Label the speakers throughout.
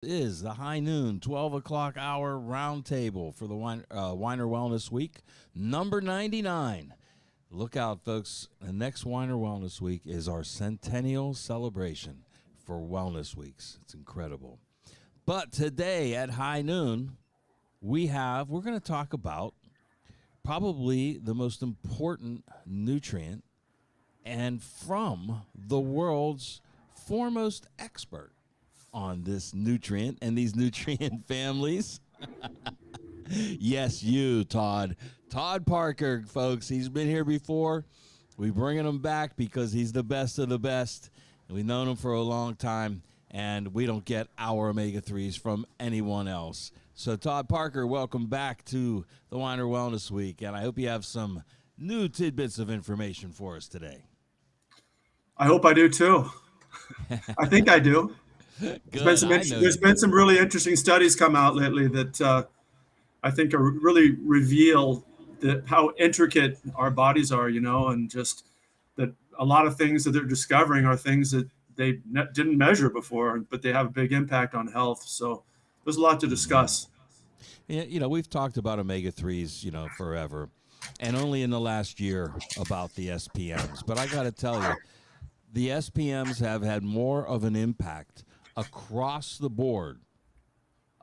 Speaker 1: Is the high noon 12 o'clock hour roundtable for the Weiner Wellness Week, number 99. Look out, folks. The next Weiner Wellness Week is our centennial celebration for Wellness Weeks. It's incredible. But today at high noon, we're going to talk about probably the most important nutrient and from the world's foremost expert on this nutrient and these nutrient families. Yes, you, Todd. Todd Parker, folks. He's been here before. We're bringing him back because he's the best of the best. And we've known him for a long time, and we don't get our omega-3s from anyone else. So, Todd Parker, welcome back to the Weiner Wellness Week, and I hope you have some new tidbits of information for us today.
Speaker 2: I hope I do too. I think I do.
Speaker 1: Good, I know
Speaker 2: There's
Speaker 1: you
Speaker 2: been
Speaker 1: do.
Speaker 2: some really interesting studies come out lately that I think are really reveal how intricate our bodies are, and just that a lot of things that they're discovering are things that they didn't measure before, but they have a big impact on health. So there's a lot to discuss.
Speaker 1: Yeah, we've talked about omega-3s, forever, and only in the last year about the SPMs. But I got to tell you, the SPMs have had more of an impact across the board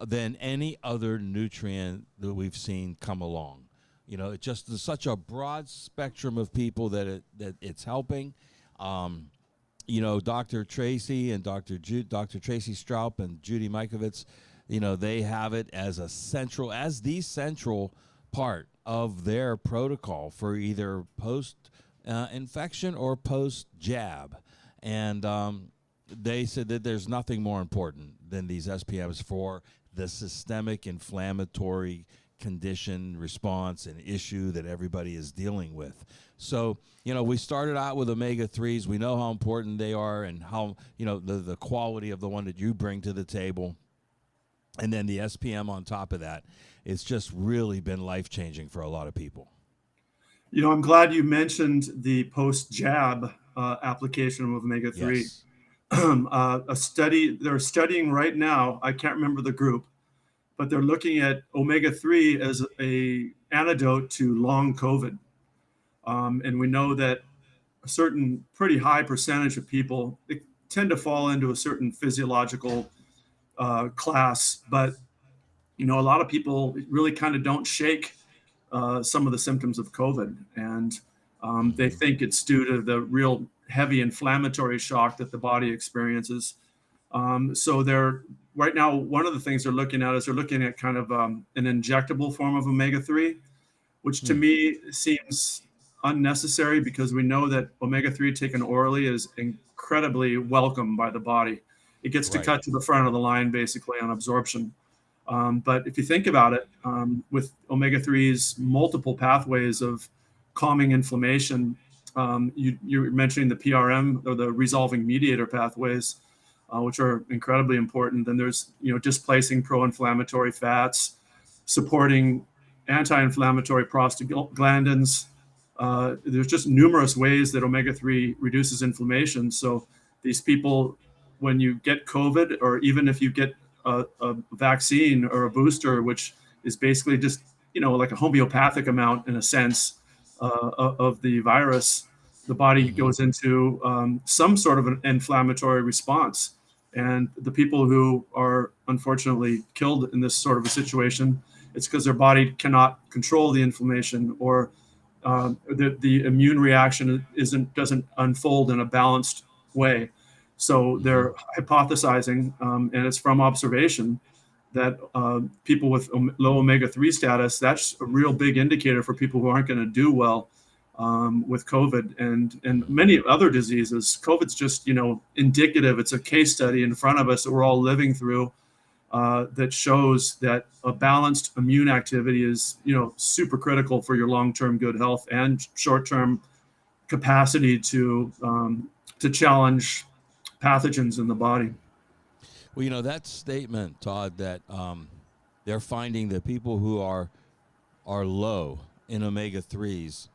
Speaker 1: than any other nutrient that we've seen come along. It just is such a broad spectrum of people that it's helping. Dr. Tracy and Dr. Tracy Stroup and Judy Mikovits, they have it as the central part of their protocol for either post infection or post jab. And they said that there's nothing more important than these SPMs for the systemic inflammatory condition, response, and issue that everybody is dealing with. So, we started out with omega-3s. We know how important they are and how, the quality of the one that you bring to the table. And then the SPM on top of that. It's just really been life-changing for a lot of people.
Speaker 2: I'm glad you mentioned the post jab application of omega 3.
Speaker 1: Yes.
Speaker 2: They're studying right now, I can't remember the group, but they're looking at omega-3 as a antidote to long COVID. And we know that a certain pretty high percentage of people tend to fall into a certain physiological class, but a lot of people really kind of don't shake some of the symptoms of COVID, and they think it's due to the real heavy inflammatory shock that the body experiences. So they're right now, one of the things they're looking at is they're looking at kind of an injectable form of omega-3, which to me seems unnecessary because we know that omega-3 taken orally is incredibly welcome by the body. It gets to
Speaker 1: Right.
Speaker 2: cut to the front of the line basically on absorption. But if you think about it, with omega-3's multiple pathways of calming inflammation, you're mentioning the PRM or the resolving mediator pathways, which are incredibly important. Then there's, displacing pro-inflammatory fats, supporting anti-inflammatory prostaglandins. There's just numerous ways that omega-3 reduces inflammation. So these people, when you get COVID, or even if you get a vaccine or a booster, which is basically just, like a homeopathic amount in a sense of the virus, the body goes into some sort of an inflammatory response. And the people who are unfortunately killed in this sort of a situation, it's because their body cannot control the inflammation, or the immune reaction doesn't unfold in a balanced way. So they're hypothesizing, and it's from observation, that people with low omega-3 status, that's a real big indicator for people who aren't going to do well with COVID and many other diseases. COVID's just, indicative. It's a case study in front of us that we're all living through, that shows that a balanced immune activity is, super critical for your long-term good health and short-term capacity to challenge pathogens in the body.
Speaker 1: Well, that statement, Todd, that they're finding that people who are low in omega-3s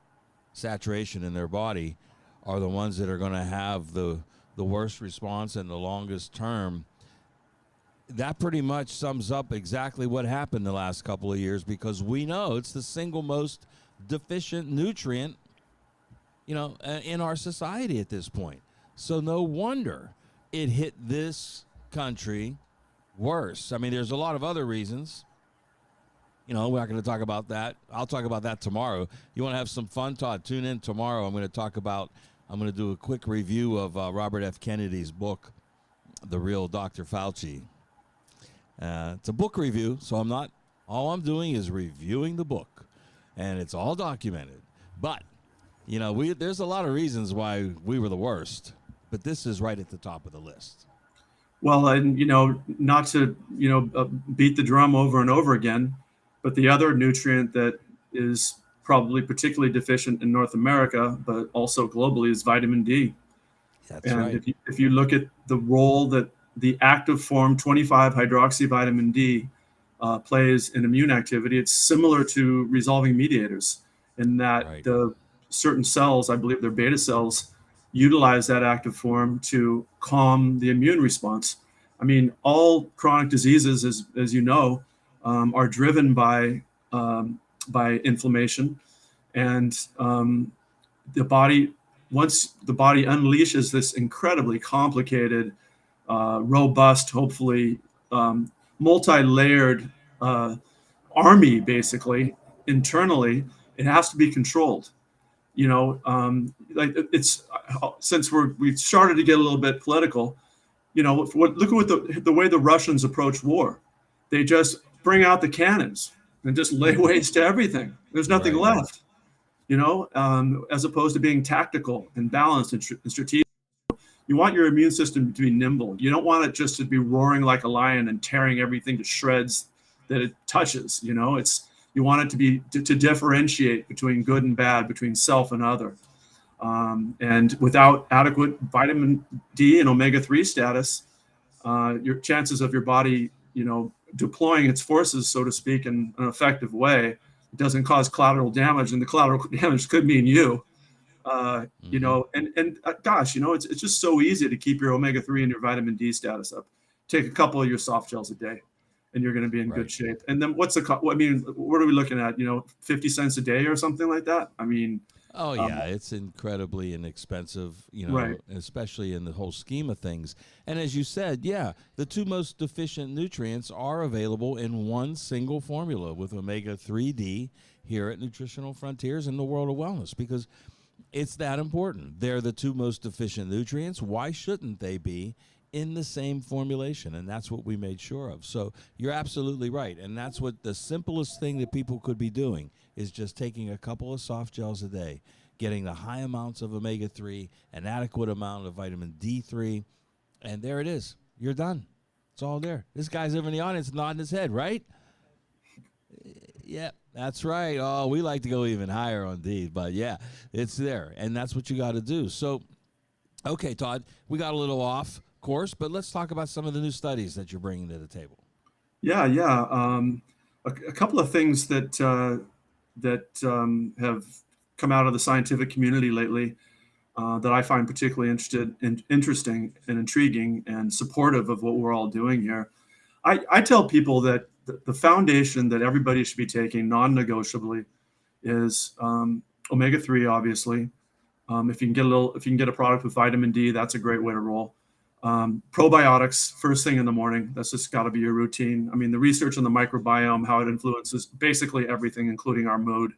Speaker 1: saturation in their body are the ones that are going to have the worst response and the longest term. that pretty much sums up exactly what happened the last couple of years, because we know it's the single most deficient nutrient, in our society at this point. So no wonder it hit this country worse. I mean, there's a lot of other reasons. We're not going to talk about that. I'll talk about that tomorrow. You want to have some fun, Todd? Tune in tomorrow. I'm going to do a quick review of Robert F. Kennedy's book, The Real Dr. Fauci. It's a book review, so all I'm doing is reviewing the book, and it's all documented. But, there's a lot of reasons why we were the worst, but this is right at the top of the list.
Speaker 2: Well, and, not to, beat the drum over and over again, but the other nutrient that is probably particularly deficient in North America, but also globally, is vitamin D.
Speaker 1: That's right.
Speaker 2: If you look at the role that the active form 25-hydroxyvitamin D plays in immune activity, it's similar to resolving mediators in that the certain cells, I believe they're beta cells, utilize that active form to calm the immune response. I mean, all chronic diseases, as you know, are driven by inflammation, and the body, once the body unleashes this incredibly complicated, robust, hopefully multi-layered army, basically internally, it has to be controlled. Like it's since we've started to get a little bit political. Look at the way the Russians approach war. They just bring out the cannons and just lay waste to everything. There's nothing left, as opposed to being tactical and balanced and strategic. You want your immune system to be nimble. You don't want it just to be roaring like a lion and tearing everything to shreds that it touches. You want it to be to differentiate between good and bad, between self and other. And without adequate vitamin D and omega-3 status, your chances of your body, deploying its forces, so to speak, in an effective way, it doesn't cause collateral damage, and the collateral damage could mean you. Gosh, it's just so easy to keep your omega-3 and your vitamin D status up. Take a couple of your soft gels a day, and you're going to be in good shape. And then what are we looking at? 50 cents a day or something like that? I mean,
Speaker 1: oh yeah, it's incredibly inexpensive, especially in the whole scheme of things. And as you said, the two most deficient nutrients are available in one single formula with omega-3D here at Nutritional Frontiers in the World of Wellness, because it's that important. They're the two most deficient nutrients. Why shouldn't they be in the same formulation? And that's what we made sure of. So you're absolutely right. And that's what the simplest thing that people could be doing is just taking a couple of soft gels a day, getting the high amounts of omega-3, an adequate amount of vitamin D3, and there it is. You're done. It's all there. This guy's over in the audience nodding his head, right? Yeah, that's right. Oh, we like to go even higher on D, but yeah, it's there. And that's what you got to do. So, okay, Todd, we got a little off course, but let's talk about some of the new studies that you're bringing to the table.
Speaker 2: Yeah. A couple of things that have come out of the scientific community lately that I find particularly interesting and intriguing and supportive of what we're all doing here. I tell people that the foundation that everybody should be taking non-negotiably is omega-3, obviously. If you can get a product with vitamin D, that's a great way to roll. Probiotics first thing in the morning. That's just got to be your routine. I mean, the research on the microbiome, how it influences basically everything, including our mood.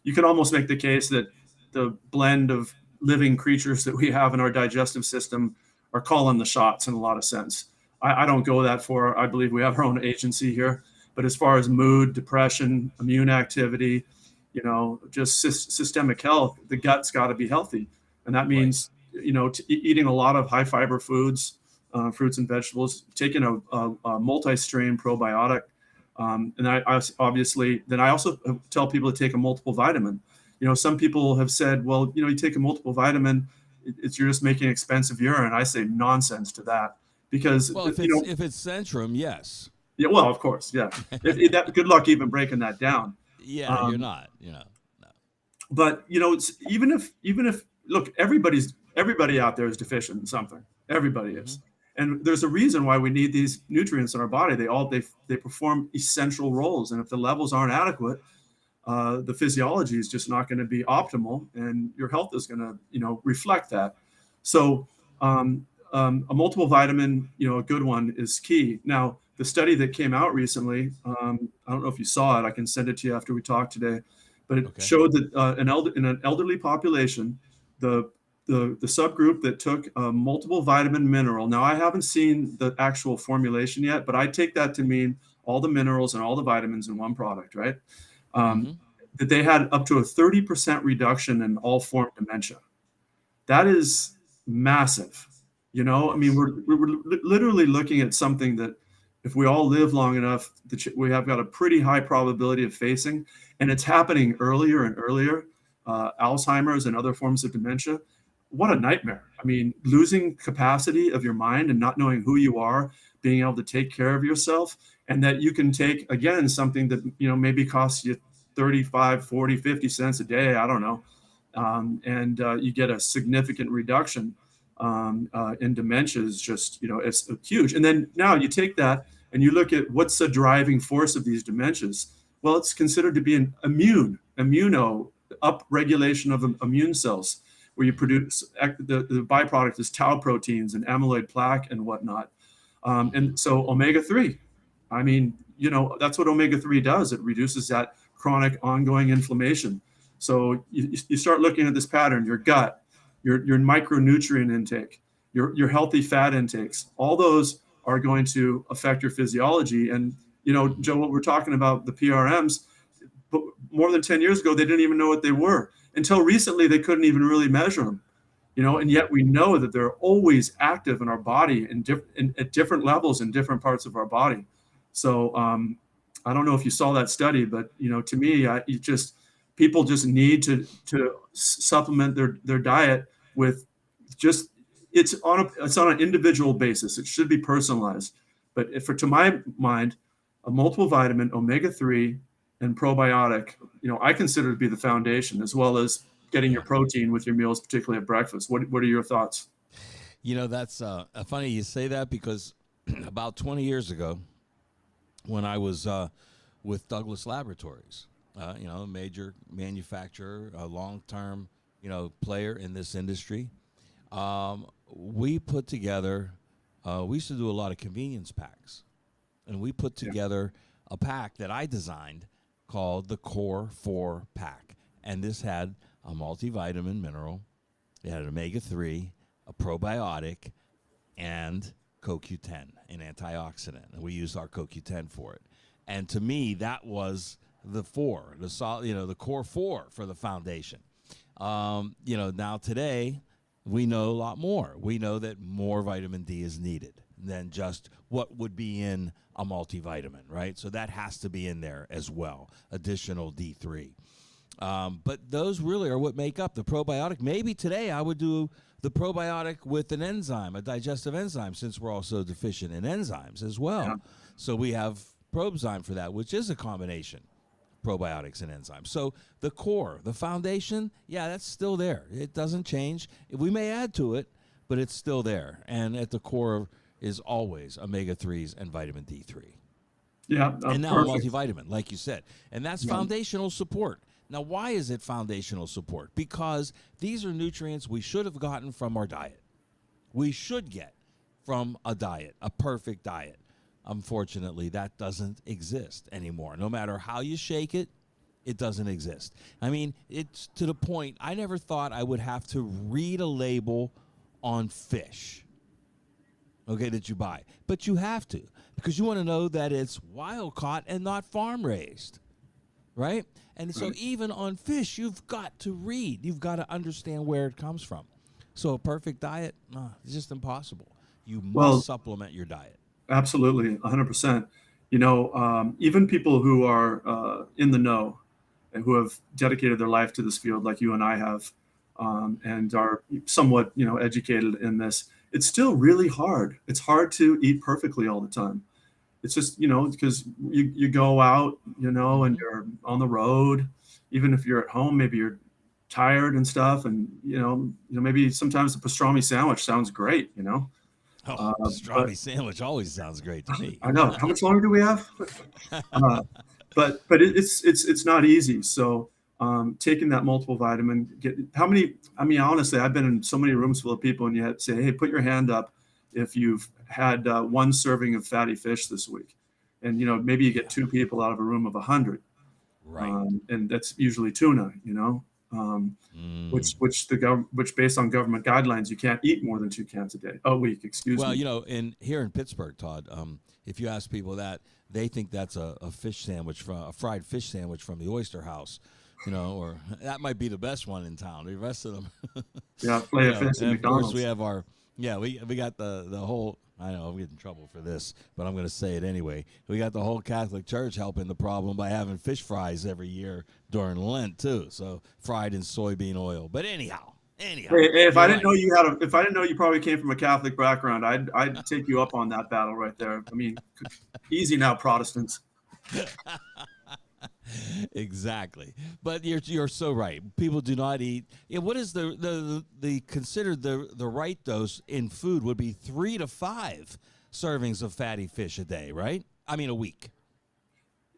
Speaker 2: You can almost make the case that the blend of living creatures that we have in our digestive system are calling the shots in a lot of sense. I don't go that far. I believe we have our own agency here. But as far as mood, depression, immune activity, just systemic health, the gut's got to be healthy. And that means, eating a lot of high fiber foods, fruits and vegetables, taking a multi-strain probiotic. And I obviously, then I also tell people to take a multiple vitamin. Some people have said, well, you take a multiple vitamin, you're just making expensive urine. I say nonsense to that, because
Speaker 1: if it's Centrum, yes.
Speaker 2: Yeah, well, of course, yeah. Good luck even breaking that down.
Speaker 1: Yeah, you're not, no.
Speaker 2: But it's even if look, everybody out there is deficient in something. Everybody is, And there's a reason why we need these nutrients in our body. They perform essential roles, and if the levels aren't adequate, the physiology is just not going to be optimal, and your health is going to reflect that. So a multiple vitamin, a good one, is key. Now, the study that came out recently, I don't know if you saw it. I can send it to you after we talk today, but it showed that in an elderly population, the subgroup that took a multiple vitamin mineral. Now, I haven't seen the actual formulation yet, but I take that to mean all the minerals and all the vitamins in one product, right? That they had up to a 30% reduction in all form dementia. That is massive. I mean, we're literally looking at something that, if we all live long enough, we have got a pretty high probability of facing, and it's happening earlier and earlier. Alzheimer's and other forms of dementia. What a nightmare. I mean, losing capacity of your mind and not knowing who you are, being able to take care of yourself, and that you can take, again, something that, maybe costs you 35, 40, 50 cents a day. I don't know. And you get a significant reduction in dementia. Is just, it's huge. And then now you take that and you look at what's the driving force of these dementias. Well, it's considered to be an immuno upregulation of immune cells, where you produce the byproduct is tau proteins and amyloid plaque and whatnot. And so omega-3, I mean, that's what omega-3 does. It reduces that chronic ongoing inflammation. So you start looking at this pattern: your gut, your micronutrient intake, your healthy fat intakes, all those are going to affect your physiology. And, Joe, what we're talking about, the PRMs, but more than 10 years ago, they didn't even know what they were. Until recently, they couldn't even really measure them, and yet we know that they're always active in our body at different levels in different parts of our body. So I don't know if you saw that study, but, to me, people just need to supplement their diet with just, it's on an individual basis. It should be personalized. But to my mind, a multiple vitamin, omega-3, and probiotic, I consider to be the foundation, as well as getting your protein with your meals, particularly at breakfast. What are your thoughts?
Speaker 1: That's funny you say that, because about 20 years ago, when I was with Douglas Laboratories, a major manufacturer, a long-term, player in this industry, we put together, we used to do a lot of convenience packs, and we put together a pack that I designed called the Core 4 pack. And this had a multivitamin mineral, it had omega-3, a probiotic, and CoQ10, an antioxidant. And we used our CoQ10 for it. And to me, that was the the Core 4 for the foundation. Now today, we know a lot more. We know that more vitamin D is needed than just what would be in a multivitamin, right? So that has to be in there as well, additional D3. But those really are what make up the probiotic. Maybe today I would do the probiotic with an enzyme, a digestive enzyme, since we're also deficient in enzymes as well. Yeah. So we have Probzyme for that, which is a combination, probiotics and enzymes. So the core, the foundation, that's still there. It doesn't change. We may add to it, but it's still there. And at the core is always omega-3s and vitamin D3.
Speaker 2: Yeah.
Speaker 1: And now perfect. A multivitamin, like you said. And that's foundational support. Now, why is it foundational support? Because these are nutrients we should have gotten from our diet. We should get from a diet, a perfect diet. Unfortunately, that doesn't exist anymore. No matter how you shake it, it doesn't exist. I mean, it's to the point I never thought I would have to read a label on fish, that you buy. But you have to, because you want to know that it's wild caught and not farm raised, right? And so even on fish, you've got to read. You've got to understand where it comes from. So a perfect diet, it's just impossible. You must supplement your diet.
Speaker 2: Absolutely, 100%. Even people who are in the know and who have dedicated their life to this field, like you and I have, and are somewhat, educated in this, it's still really hard. It's hard to eat perfectly all the time. It's just, because you go out, and you're on the road. Even if you're at home, maybe you're tired and stuff, and maybe sometimes the pastrami sandwich sounds great.
Speaker 1: Pastrami sandwich always sounds great to me.
Speaker 2: I know. How much longer do we have? But it's not easy. So taking that multiple vitamin, how many? I mean, honestly, I've been in so many rooms full of people, and you had to say, "Hey, put your hand up if you've had one serving of fatty fish this week," and maybe you get 2 people out of a room of 100,
Speaker 1: Right.
Speaker 2: and that's usually tuna. Which based on government guidelines, you can't eat more than 2 cans a week. Excuse
Speaker 1: Well,
Speaker 2: me.
Speaker 1: here in Pittsburgh, Todd, if you ask people that, they think that's a fish sandwich a fried fish sandwich from the Oyster House, or that might be the best one in town. The rest of them,
Speaker 2: Yeah, play a fish at
Speaker 1: and of course we
Speaker 2: McDonald's.
Speaker 1: have we got the whole. I know I'm getting in trouble for this, but I'm going to say it anyway. We got the whole Catholic Church helping the problem by having fish fries every year during Lent too. So fried in soybean oil. But anyhow,
Speaker 2: Hey, if I
Speaker 1: you're
Speaker 2: didn't know
Speaker 1: right.
Speaker 2: if I didn't know you probably came from a Catholic background, I'd take you up on that battle right there. I mean, easy now, Protestants.
Speaker 1: Exactly, but you're so right. People do not eat. Yeah, what is the considered the right dose in food would be 3 to 5 servings of fatty fish a day, right? I mean a week.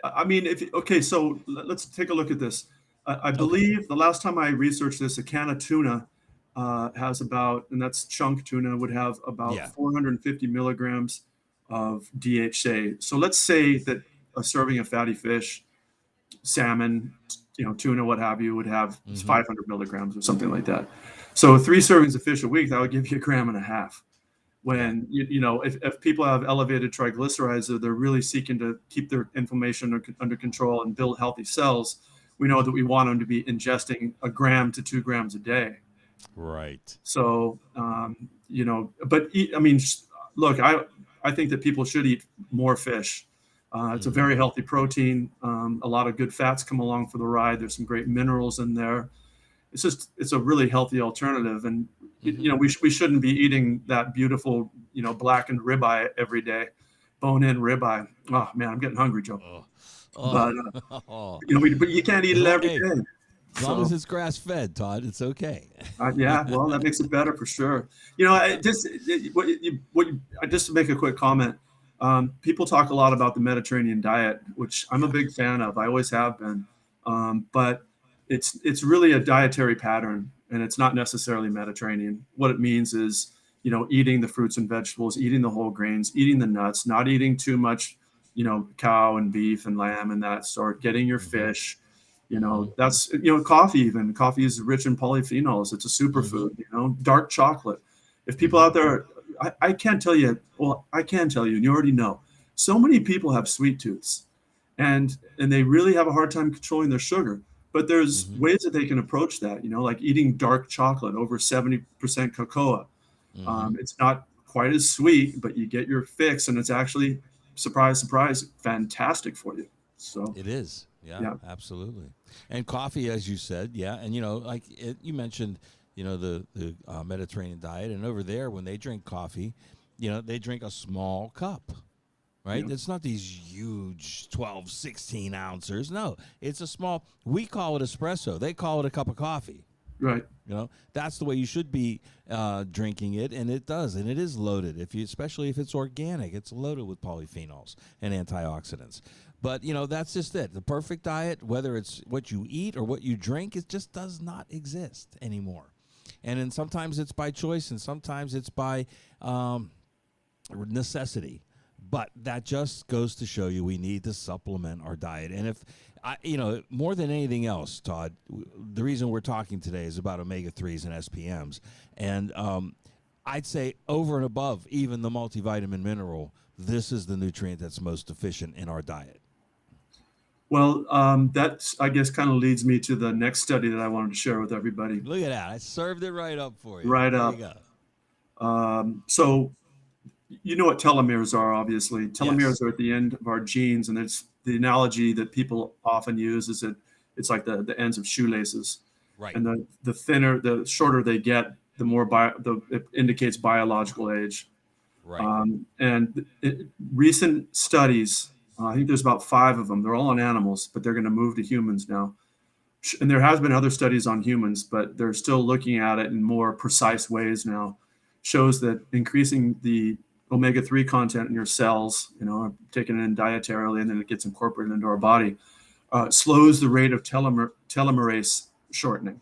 Speaker 2: I mean, okay, so let's take a look at this. I
Speaker 1: Okay.
Speaker 2: believe the last time I researched this, a can of tuna has about, and that's chunk tuna, would have about
Speaker 1: Yeah.
Speaker 2: 450 milligrams of DHA. So let's say that a serving of fatty fish, salmon, tuna, what have you, would have
Speaker 1: Mm-hmm.
Speaker 2: 500 milligrams or something like that. So 3 servings of fish a week, that would give you 1.5 grams.
Speaker 1: Yeah.
Speaker 2: When if people have elevated triglycerides, or they're really seeking to keep their inflammation under control and build healthy cells, we know that we want them to be ingesting 1 gram to 2 grams a day.
Speaker 1: Right.
Speaker 2: So but I mean, look, I think that people should eat more fish. It's a
Speaker 1: Mm-hmm.
Speaker 2: very healthy protein. A lot of good fats come along for the ride. There's some great minerals in there. It's a really healthy alternative. And
Speaker 1: Mm-hmm.
Speaker 2: we shouldn't be eating that beautiful blackened ribeye every day, bone in ribeye. Oh man, I'm getting hungry, Joe.
Speaker 1: Oh.
Speaker 2: But
Speaker 1: Oh.
Speaker 2: but you can't eat
Speaker 1: As
Speaker 2: it
Speaker 1: long,
Speaker 2: every
Speaker 1: hey,
Speaker 2: day.
Speaker 1: as long as
Speaker 2: So
Speaker 1: it's grass fed, Todd, it's okay.
Speaker 2: yeah, well, that makes it better for sure. Just to make a quick comment, people talk a lot about the Mediterranean diet, which I'm a
Speaker 1: Yeah.
Speaker 2: big fan of. I always have been, but it's really a dietary pattern, and it's not necessarily Mediterranean. What it means is, eating the fruits and vegetables, eating the whole grains, eating the nuts, not eating too much, cow and beef and lamb and that sort. Getting your
Speaker 1: Mm-hmm.
Speaker 2: fish.
Speaker 1: Mm-hmm.
Speaker 2: That's coffee. Even coffee is rich in polyphenols. It's a
Speaker 1: Mm-hmm.
Speaker 2: superfood. Dark chocolate. If people
Speaker 1: Mm-hmm.
Speaker 2: out there, I can't tell you. Well, I can tell you, and you already know. So many people have sweet tooths, and they really have a hard time controlling their sugar. But there's
Speaker 1: Mm-hmm.
Speaker 2: ways that they can approach that. Like eating dark chocolate over 70% cocoa.
Speaker 1: Mm-hmm.
Speaker 2: It's not quite as sweet, but you get your fix, and it's actually, surprise, surprise, fantastic for you. So
Speaker 1: It is. Yeah,
Speaker 2: yeah.
Speaker 1: absolutely. And coffee, as you said, yeah. And, you mentioned, the Mediterranean diet. And over there, when they drink coffee, they drink a small cup, right?
Speaker 2: Yeah.
Speaker 1: It's not these huge 12, 16 ounces. No, it's a small, we call it espresso. They call it a cup of coffee.
Speaker 2: Right.
Speaker 1: That's the way you should be drinking it, and it does, and it is loaded. Especially if it's organic, it's loaded with polyphenols and antioxidants. But that's just it. The perfect diet, whether it's what you eat or what you drink, it just does not exist anymore. And then sometimes it's by choice, and sometimes it's by necessity. But that just goes to show you we need to supplement our diet. And if more than anything else, Todd, the reason we're talking today is about omega-3s and SPMs. And I'd say over and above even the multivitamin mineral, this is the nutrient that's most deficient in our diet.
Speaker 2: Well, that, I guess, kind of leads me to the next study that I wanted to share with everybody.
Speaker 1: Look at that. I served it right up for you.
Speaker 2: Right
Speaker 1: There you
Speaker 2: up.
Speaker 1: go.
Speaker 2: So you know what telomeres are, obviously.
Speaker 1: Yes.
Speaker 2: Telomeres are at the end of our genes, and it's the analogy that people often use is that it's like the ends of shoelaces.
Speaker 1: Right.
Speaker 2: And the shorter they get, the more it indicates biological age.
Speaker 1: Right.
Speaker 2: Recent studies, I think there's about 5 of them. They're all on animals, but they're going to move to humans now. And there has been other studies on humans, but they're still looking at it in more precise ways now. shows that increasing the omega-3 content in your cells, taking it in dietarily, and then it gets incorporated into our body, slows the rate of telomerase shortening,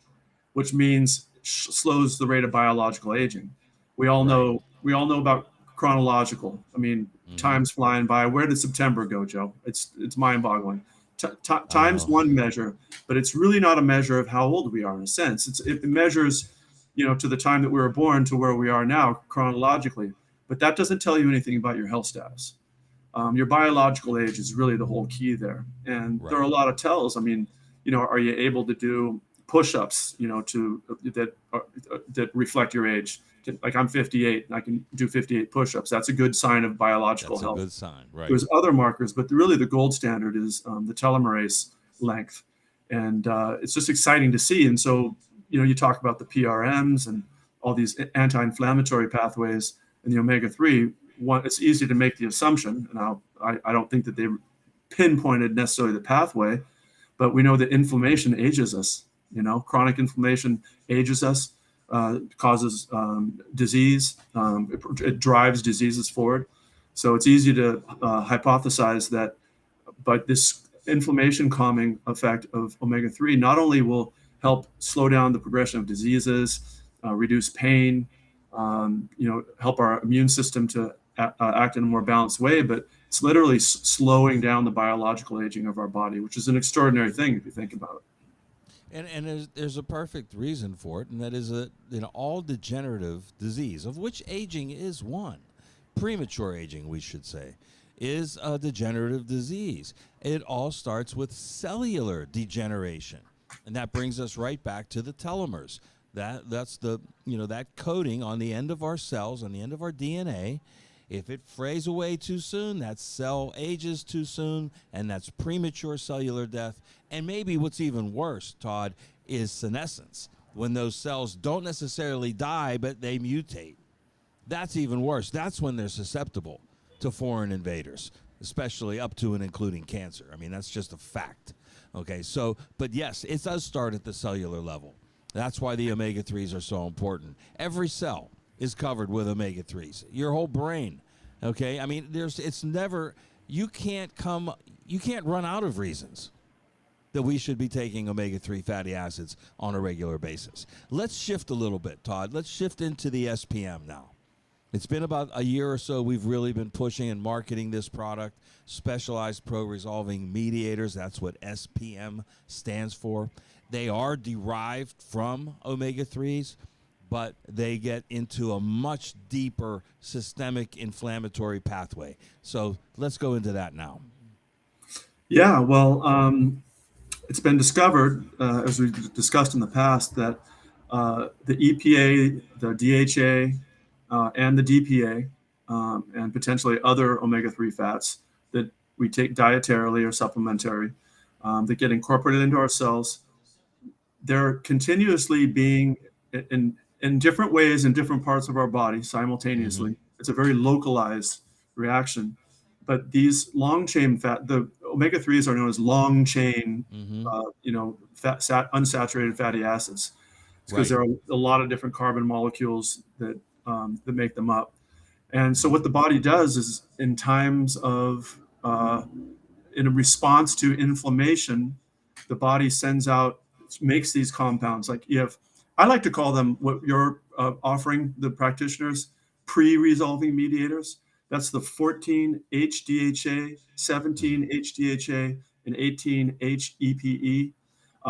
Speaker 2: which means slows the rate of biological aging. We all know about chronological. I mean, time's flying by. Where did September go, Joe? It's mind-boggling. Time's one measure, but it's really not a measure of how old we are in a sense. It measures, to the time that we were born to where we are now chronologically, but that doesn't tell you anything about your health status. Your biological age is really the whole key there. And there are a lot of tells. I mean, are you able to do push-ups, that reflect your age? Like I'm 58 and I can do 58 push-ups. That's a good sign of biological health.
Speaker 1: That's a good sign, right?
Speaker 2: There's other markers, but really the gold standard is the telomerase length. And it's just exciting to see. And so, you talk about the PRMs and all these anti-inflammatory pathways in the omega-3. It's easy to make the assumption, and I don't think that they pinpointed necessarily the pathway, but we know that inflammation ages us. Chronic inflammation ages us, causes disease. It drives diseases forward. So it's easy to hypothesize that, but this inflammation calming effect of omega-3 not only will help slow down the progression of diseases, reduce pain, help our immune system to act in a more balanced way, but it's literally slowing down the biological aging of our body, which is an extraordinary thing if you think about it.
Speaker 1: And there's a perfect reason for it, and that is that all degenerative disease, of which aging is one, premature aging, we should say, is a degenerative disease. It all starts with cellular degeneration, and that brings us right back to the telomeres. That's the that coating on the end of our cells, on the end of our DNA. If it frays away too soon, that cell ages too soon, and that's premature cellular death. And maybe what's even worse, Todd, is senescence, when those cells don't necessarily die, but they mutate. That's even worse. That's when they're susceptible to foreign invaders, especially up to and including cancer. I mean, that's just a fact. Okay, so, but yes, it does start at the cellular level. That's why the omega-3s are so important. Every cell is covered with omega-3s. Your whole brain, okay? I mean, you can't run out of reasons that we should be taking omega-3 fatty acids on a regular basis. Let's shift a little bit, Todd. Let's shift into the SPM now. It's been about a year or so we've really been pushing and marketing this product, Specialized Pro-Resolving Mediators. That's what SPM stands for. They are derived from omega-3s, but they get into a much deeper systemic inflammatory pathway. So let's go into that now.
Speaker 2: Yeah, well, it's been discovered, as we discussed in the past, that the EPA, the DHA, and the DPA, and potentially other omega-3 fats that we take dietarily or supplementary, that get incorporated into our cells, they're continuously being in different ways in different parts of our body simultaneously. It's a very localized reaction. But these long chain the omega-3s are known as long chain, unsaturated fatty acids, because there are a lot of different carbon molecules that make them up. And so what the body does is, in times of, in a response to inflammation, the body makes these compounds. Like I like to call them, what you're offering the practitioners, pre-resolving mediators. That's the 14-HDHA, 17-HDHA, and 18-HEPE.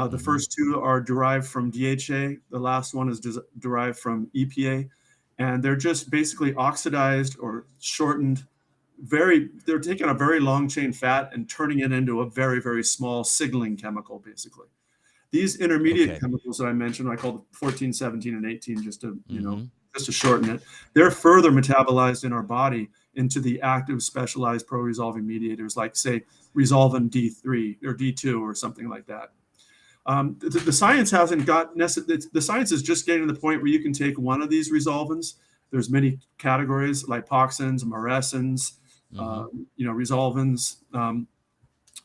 Speaker 2: The first two are derived from DHA. The last one is derived from EPA. And they're just basically oxidized or shortened. They're taking a very long chain fat and turning it into a very, very small signaling chemical, basically. These intermediate chemicals that I mentioned, I call the 14, 17, and 18, just to shorten it. They're further metabolized in our body into the active specialized pro-resolving mediators, like, say, resolvin D3 or D2 or something like that. The science hasn't got the science is just getting to the point where you can take one of these resolvins. There's many categories, lipoxins, marasins, resolvins,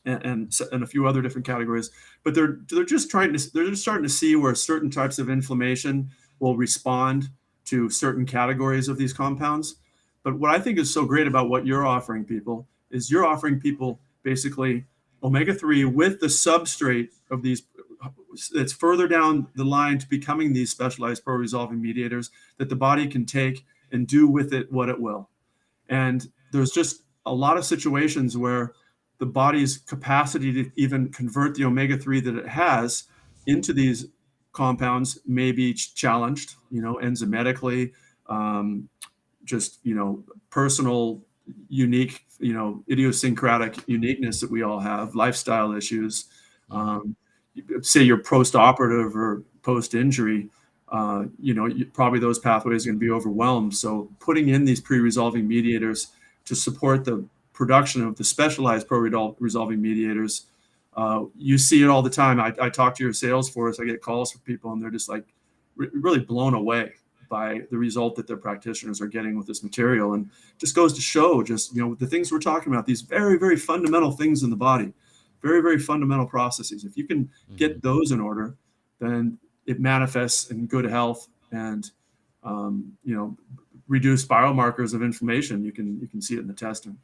Speaker 2: and a few other different categories. But they're just starting to see where certain types of inflammation will respond to certain categories of these compounds. But what I think is so great about what you're offering people is you're offering people basically omega-3 with the substrate of these. It's further down the line to becoming these specialized pro-resolving mediators that the body can take and do with it what it will. And there's just a lot of situations where the body's capacity to even convert the omega-3 that it has into these compounds may be challenged, enzymatically, just, personal, unique, idiosyncratic uniqueness that we all have, lifestyle issues. Say you're post-operative or post-injury, probably those pathways are going to be overwhelmed. So putting in these pre-resolving mediators to support the production of the specialized pro-resolving mediators, you see it all the time. I talk to your sales force, I get calls from people, and they're just like really blown away by the result that their practitioners are getting with this material. And just goes to show the things we're talking about, these very, very fundamental things in the body, very, very fundamental processes. If you can get those in order, then it manifests in good health and, reduce biomarkers of inflammation. You can see it in the testing.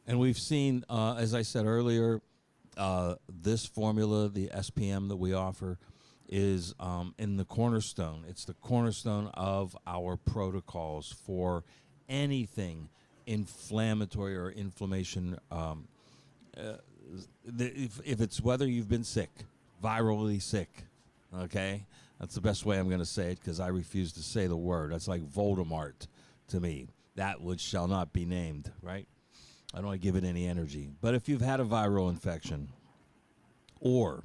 Speaker 1: And we've seen, as I said earlier, this formula, the SPM that we offer, is in the cornerstone. It's the cornerstone of our protocols for anything inflammatory or inflammation. If it's whether you've been sick, virally sick, okay? That's the best way I'm going to say it, because I refuse to say the word. That's like Voldemort to me. That which shall not be named, right? I don't want to give it any energy. But if you've had a viral infection, or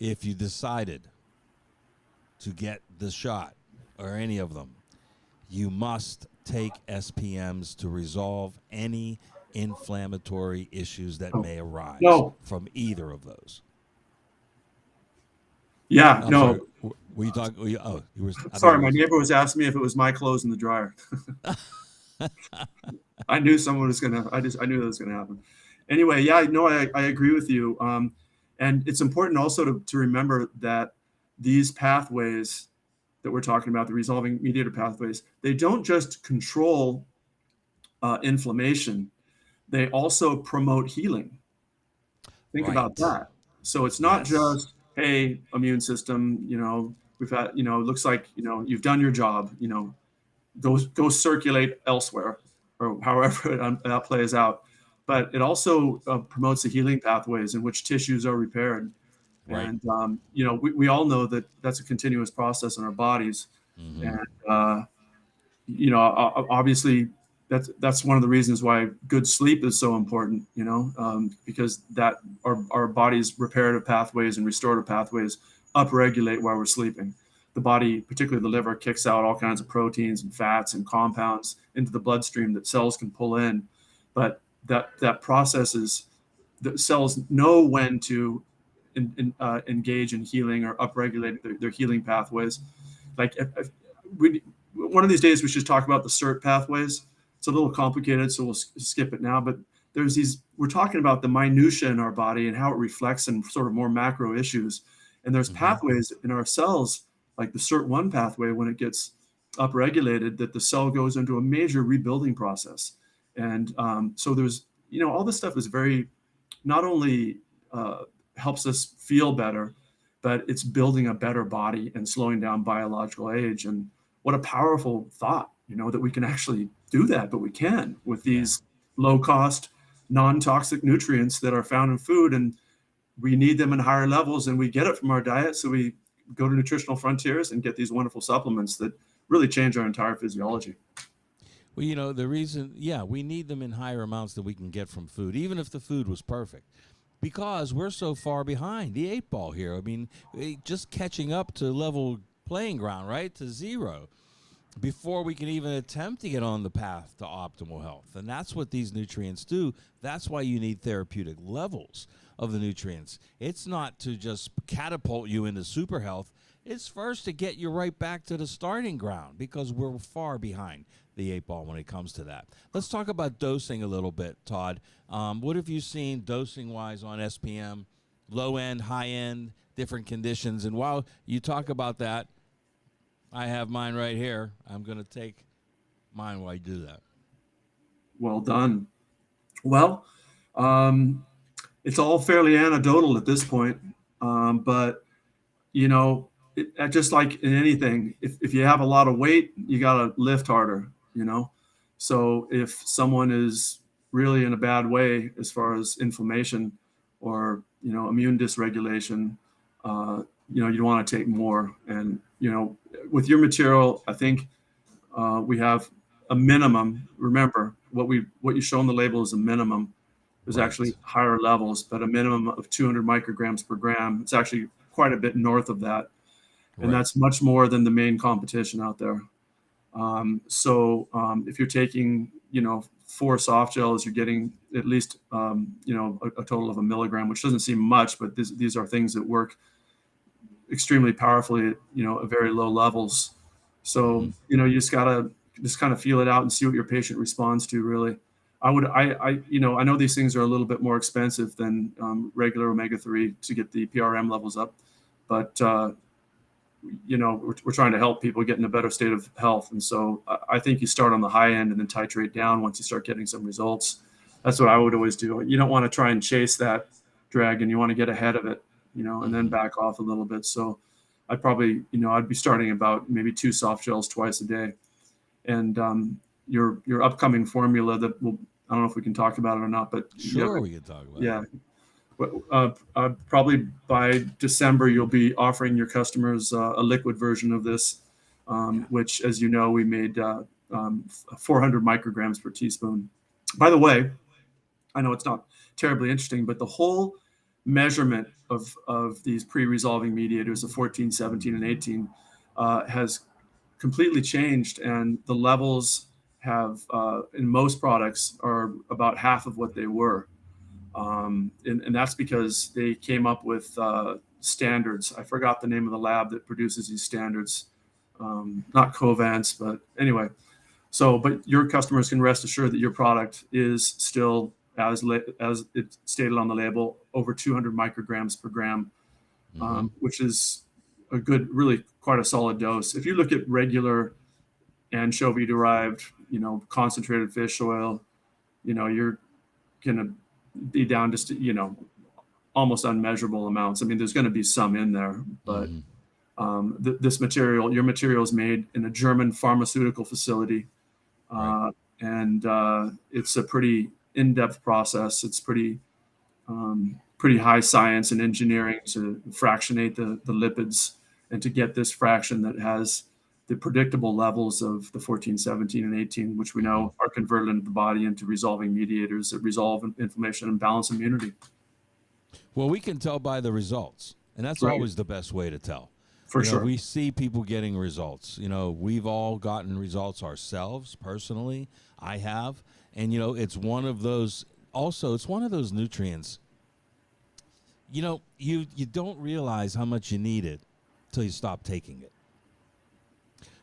Speaker 1: if you decided to get the shot, or any of them, you must take SPMs to resolve any inflammatory issues that may arise from either of those.
Speaker 2: Yeah,
Speaker 1: I'm
Speaker 2: no.
Speaker 1: Sorry. Were you talking? You were.
Speaker 2: Sorry, my neighbor was asking me if it was my clothes in the dryer. I knew someone was gonna. I knew that was gonna happen. Anyway, yeah, no, I agree with you. And it's important also to remember that these pathways that we're talking about, the resolving mediator pathways, they don't just control inflammation; they also promote healing. Think about that. So it's not just, hey, immune system, we've had, it looks like, you've done your job, go circulate elsewhere, or however that plays out. But it also promotes the healing pathways in which tissues are repaired.
Speaker 1: Right.
Speaker 2: And, we all know that that's a continuous process in our bodies.
Speaker 1: Mm-hmm.
Speaker 2: And, obviously, that's one of the reasons why good sleep is so important, because that our body's reparative pathways and restorative pathways upregulate while we're sleeping. The body, particularly the liver, kicks out all kinds of proteins and fats and compounds into the bloodstream that cells can pull in. But that process is, the cells know when to engage in healing or upregulate their healing pathways. Like one of these days, we should talk about the SIRT pathways. It's a little complicated, so we'll skip it now. But we're talking about the minutia in our body and how it reflects in sort of more macro issues. And there's pathways in our cells, like the SIRT1 pathway, when it gets upregulated, that the cell goes into a major rebuilding process. And so there's, all this stuff is very, not only helps us feel better, but it's building a better body and slowing down biological age. And what a powerful thought, that we can actually do that, but we can with these low-cost, non-toxic nutrients that are found in food, and we need them in higher levels, and we get it from our diet. So we go to Nutritional Frontiers and get these wonderful supplements that really change our entire physiology.
Speaker 1: Well, the reason, we need them in higher amounts than we can get from food, even if the food was perfect, because we're so far behind the 8 ball here. I mean, just catching up to level playing ground, right, to zero, before we can even attempt to get on the path to optimal health. And that's what these nutrients do. That's why you need therapeutic levels of the nutrients. It's not to just catapult you into super health. It's first to get you right back to the starting ground, because we're far behind the 8 ball when it comes to that. Let's talk about dosing a little bit, Todd. What have you seen dosing-wise on SPM, low end, high end, different conditions? And while you talk about that, I have mine right here. I'm going to take mine while you do that.
Speaker 2: Well done. Well, um, it's all fairly anecdotal at this point, but you know, just like in anything, if you have a lot of weight, you got to lift harder, you know. So if someone is really in a bad way as far as inflammation or, you know, immune dysregulation, you know, you want to take more. And, you know, with your material, I think we have a minimum. Remember, what you show on the label is a minimum. There's actually
Speaker 1: Right.
Speaker 2: higher levels, but a minimum of 200 micrograms per gram. It's actually quite a bit north of that, and
Speaker 1: Right.
Speaker 2: that's much more than the main competition out there. If you're taking, you know, 4 soft gels, you're getting at least, you know, a total of a milligram, which doesn't seem much, but these are things that work extremely powerfully at, you know, at very low levels. So,
Speaker 1: Mm-hmm.
Speaker 2: you know, you just gotta just kind of feel it out and see what your patient responds to. Really, you know, I know these things are a little bit more expensive than regular omega-3 to get the PRM levels up, but you know, we're trying to help people get in a better state of health, and so I think you start on the high end and then titrate down once you start getting some results. That's what I would always do. You don't want to try and chase that dragon. You want to get ahead of it, you know, and then
Speaker 1: Mm-hmm.
Speaker 2: back off a little bit. So I'd probably, you know, I'd be starting about maybe 2 soft gels twice a day. And your upcoming formula that will, I don't know if we can talk about it or not, but you have
Speaker 1: Sure, we can talk about it.
Speaker 2: yeah, probably by December you'll be offering your customers a liquid version of this,
Speaker 1: Yeah.
Speaker 2: which, as you know, we made 400 micrograms per teaspoon. By the way, I know it's not terribly interesting, but the whole measurement of these pre-resolving mediators, the 14, 17, and 18, has completely changed, and the levels have, in most products, are about half of what they were. And that's because they came up with standards. I forgot the name of the lab that produces these standards. Not Covance, but anyway. So, but your customers can rest assured that your product is still, as it's stated on the label, over 200 micrograms per gram,
Speaker 1: Mm-hmm.
Speaker 2: which is a good, really quite a solid dose. If you look at regular anchovy derived, you know, concentrated fish oil, you know, you're gonna be down just, you know, almost unmeasurable amounts. I mean, there's going to be some in there, but
Speaker 1: Mm-hmm.
Speaker 2: this material, your material, is made in a German pharmaceutical facility,
Speaker 1: Right.
Speaker 2: uh, and it's a pretty in-depth process. It's pretty high science and engineering to fractionate the lipids and to get this fraction that has the predictable levels of the 14, 17, and 18, which we
Speaker 1: Mm-hmm.
Speaker 2: know are converted into the body into resolving mediators that resolve inflammation and balance immunity.
Speaker 1: Well, we can tell by the results, and that's
Speaker 2: Right,
Speaker 1: always the best way to tell.
Speaker 2: for sure.
Speaker 1: We see people getting results. We've all gotten results ourselves personally. I have. And, it's one of those, also, it's one of those nutrients. You don't realize how much you need it till you stop taking it.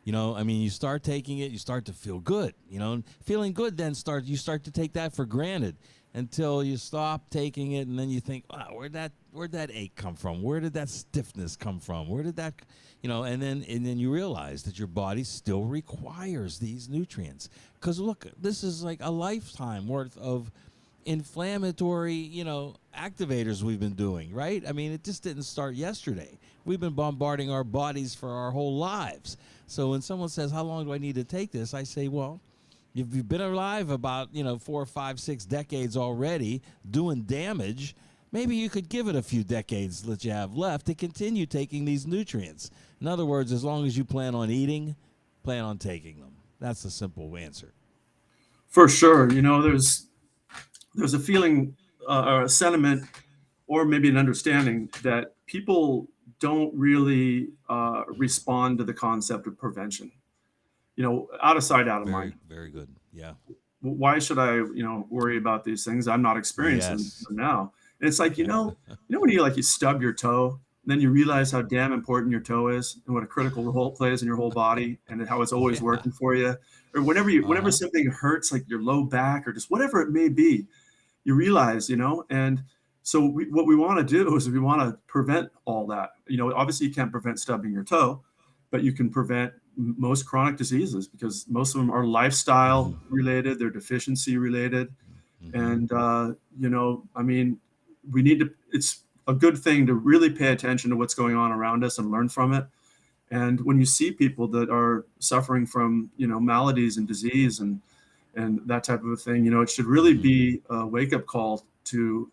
Speaker 1: You start taking it, you start to feel good. And feeling good then you start to take that for granted until you stop taking it, and then you think, wow, where'd that ache come from? Where did that stiffness come from? Where did that, and then you realize that your body still requires these nutrients. Because look, this is like a lifetime worth of inflammatory, activators we've been doing, right? I mean, it just didn't start yesterday. We've been bombarding our bodies for our whole lives. So when someone says, how long do I need to take this? I say, well, if you've been alive about, 4, 5, 6 decades already doing damage, maybe you could give it a few decades that you have left to continue taking these nutrients. In other words, as long as you plan on eating, plan on taking them. That's the simple answer.
Speaker 2: For sure. You know, there's a feeling, or a sentiment, or maybe an understanding that people don't really respond to the concept of prevention. You know, out of sight, out of mind.
Speaker 1: Very, very good. Yeah.
Speaker 2: Why should I, you know, worry about these things? I'm not experiencing
Speaker 1: Yes.
Speaker 2: them now. And it's like,
Speaker 1: Yeah.
Speaker 2: when you stub your toe, and then you realize how damn important your toe is and what a critical role it plays in your whole body and how it's always
Speaker 1: Yeah.
Speaker 2: working for you. Or whenever
Speaker 1: Uh-huh.
Speaker 2: something hurts, like your low back or just whatever it may be, you realize, and so what we want to do is we want to prevent all that. Obviously you can't prevent stubbing your toe, but you can prevent most chronic diseases, because most of them are lifestyle related, they're deficiency related. And, I mean, it's a good thing to really pay attention to what's going on around us and learn from it. And when you see people that are suffering from, maladies and disease and that type of a thing, it should really be a wake-up call to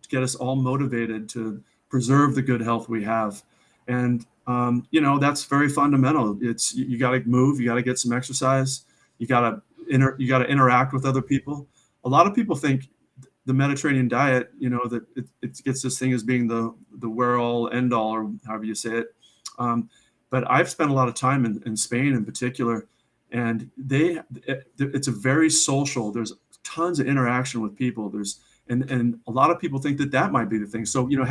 Speaker 2: get us all motivated to preserve the good health we have. And, that's very fundamental. You got to move, you got to get some exercise, you got to interact with other people. A lot of people think the Mediterranean diet, that it gets this thing as being the where-all, end-all, or however you say it. But I've spent a lot of time in Spain in particular, and it's a very social. There's tons of interaction with people. And a lot of people think that might be the thing. So, you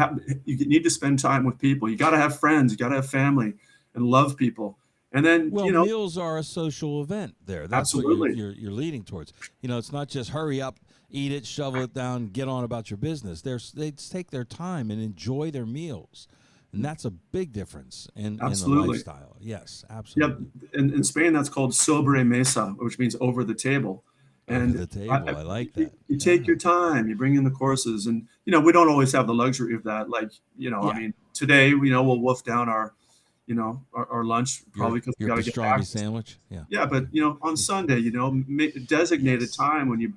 Speaker 2: need to spend time with people. You got to have friends, you got to have family, and love people. And then,
Speaker 1: meals are a social event there. That's
Speaker 2: absolutely
Speaker 1: what you're leading towards. It's not just hurry up, eat it, shovel it down, get on about your business. They take their time and enjoy their meals. And that's a big difference in the lifestyle. Yes, absolutely.
Speaker 2: Yep. In Spain, that's called sobre mesa, which means over the table.
Speaker 1: And over the table, I like that.
Speaker 2: You take your time, you bring in the courses, and we don't always have the luxury of that. Like, I mean, today we'll wolf down our lunch probably because we got to get back.
Speaker 1: Sandwich. Yeah.
Speaker 2: Yeah, but on Sunday, make designated time when you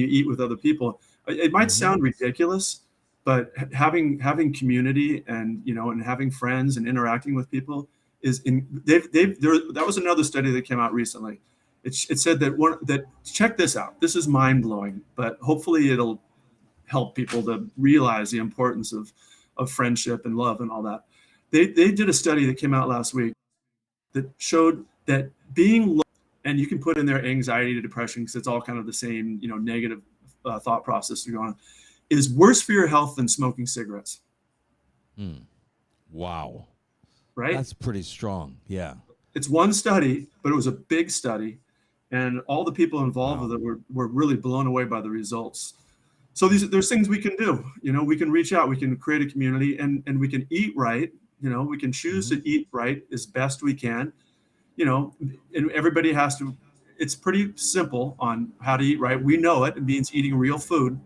Speaker 2: eat with other people. It might sound ridiculous, but having community and and having friends and interacting with people that was another study that came out recently. It said that check this out. This is mind blowing, but hopefully it'll help people to realize the importance of friendship and love and all that. They did a study that came out last week that showed that being and you can put in there anxiety to depression because it's all kind of the same negative thought process going on, is worse for your health than smoking cigarettes.
Speaker 1: Wow.
Speaker 2: Right?
Speaker 1: That's pretty strong. Yeah.
Speaker 2: It's one study, but it was a big study. And all the people involved with it were really blown away by the results. So there's things we can do. We can reach out, we can create a community, and we can eat right. We can choose to eat right as best we can. And everybody has to. It's pretty simple on how to eat right. We know it. It means eating real food.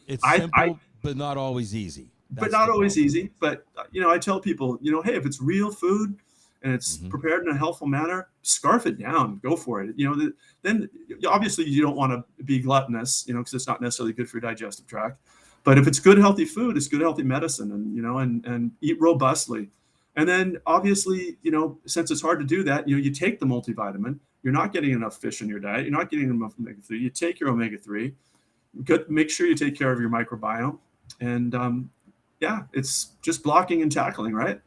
Speaker 1: It's simple, but not always easy.
Speaker 2: But not always easy. But I tell people, hey, if it's real food and it's prepared in a healthful manner, scarf it down, go for it. Then obviously you don't want to be gluttonous, because it's not necessarily good for your digestive tract. But if it's good, healthy food, it's good, healthy medicine, and eat robustly. And then obviously, since it's hard to do that, you take the multivitamin. You're not getting enough fish in your diet. You're not getting enough omega-3. You take your omega-3. Make sure you take care of your microbiome. And it's just blocking and tackling, right?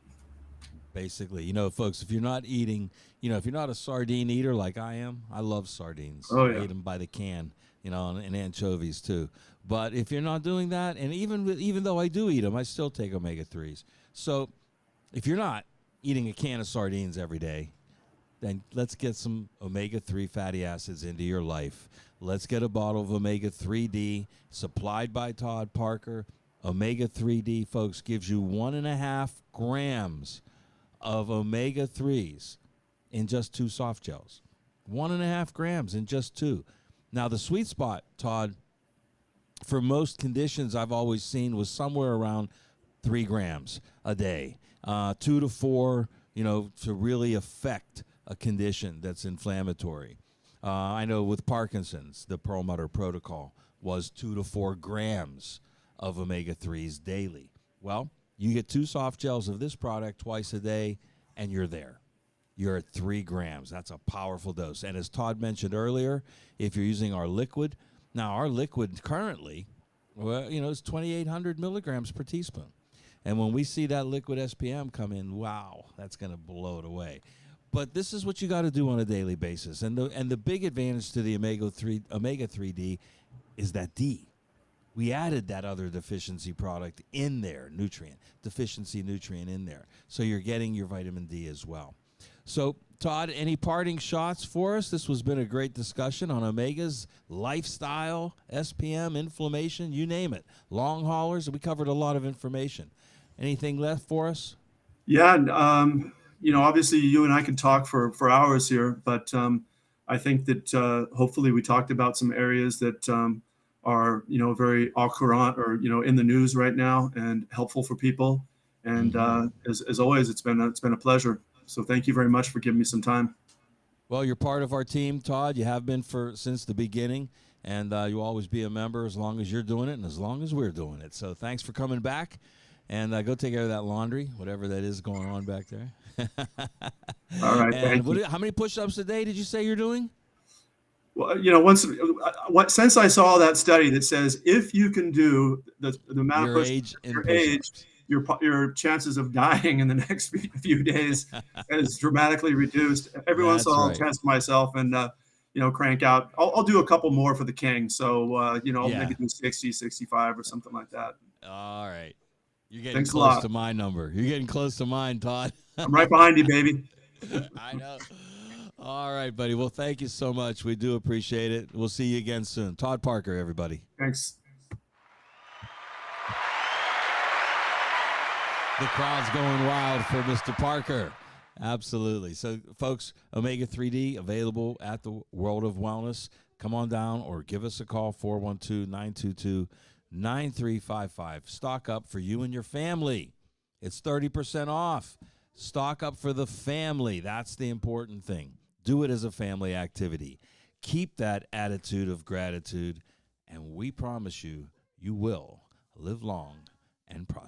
Speaker 1: Basically, folks, if you're not eating, if you're not a sardine eater like I am, I love sardines.
Speaker 2: Oh, yeah.
Speaker 1: I eat them by the can, and anchovies too. But if you're not doing that, and even though I do eat them, I still take omega-3s. So if you're not eating a can of sardines every day, then let's get some omega-3 fatty acids into your life. Let's get a bottle of omega-3D supplied by Todd Parker. Omega-3D, folks, gives you 1.5 grams of omega-3s in just 2 soft gels. 1.5 grams in just 2. Now, the sweet spot, Todd, for most conditions I've always seen was somewhere around 3 grams a day. 2 to 4, to really affect a condition that's inflammatory. I know with Parkinson's, the Perlmutter protocol was 2 to 4 grams of omega-3s daily. Well, you get 2 soft gels of this product twice a day, and you're there. You're at 3 grams. That's a powerful dose. And as Todd mentioned earlier, if you're using our liquid, now our liquid currently, is 2,800 milligrams per teaspoon. And when we see that liquid SPM come in, wow, that's going to blow it away. But this is what you got to do on a daily basis. And the big advantage to the omega-3D is that D. We added that other deficiency product in there, deficiency nutrient in there. So you're getting your vitamin D as well. So, Todd, any parting shots for us? This has been a great discussion on omegas, lifestyle, SPM, inflammation, you name it. Long haulers, we covered a lot of information. Anything left for us?
Speaker 2: Yeah, obviously you and I can talk for hours here, but I think that hopefully we talked about some areas that are, very au courant or, in the news right now and helpful for people. And as always, it's been a pleasure. So thank you very much for giving me some time.
Speaker 1: Well, you're part of our team, Todd. You have been since the beginning, and you'll always be a member as long as you're doing it and as long as we're doing it. So thanks for coming back, and go take care of that laundry, whatever that is going on back there.
Speaker 2: All right,
Speaker 1: and
Speaker 2: thank you.
Speaker 1: how many push-ups a day did you say you're doing?
Speaker 2: Well, since I saw that study that says if you can do the amount
Speaker 1: Your
Speaker 2: of
Speaker 1: age and
Speaker 2: your age, your chances of dying in the next few days is dramatically reduced. Every once in a while, I'll test myself and crank out. I'll do a couple more for the king. So maybe do 60, 65 or something like that.
Speaker 1: All right, you're getting
Speaker 2: Thanks
Speaker 1: close to my number. You're getting close to mine, Todd.
Speaker 2: I'm right behind you, baby.
Speaker 1: I know. All right, buddy. Well, thank you so much. We do appreciate it. We'll see you again soon. Todd Parker, everybody.
Speaker 2: Thanks.
Speaker 1: The crowd's going wild for Mr. Parker. Absolutely. So, folks, Omega3D available at the World of Wellness. Come on down or give us a call, 412-922-9355. Stock up for you and your family. It's 30% off. Stock up for the family. That's the important thing. Do it as a family activity. Keep that attitude of gratitude, and we promise you, you will live long and prosper.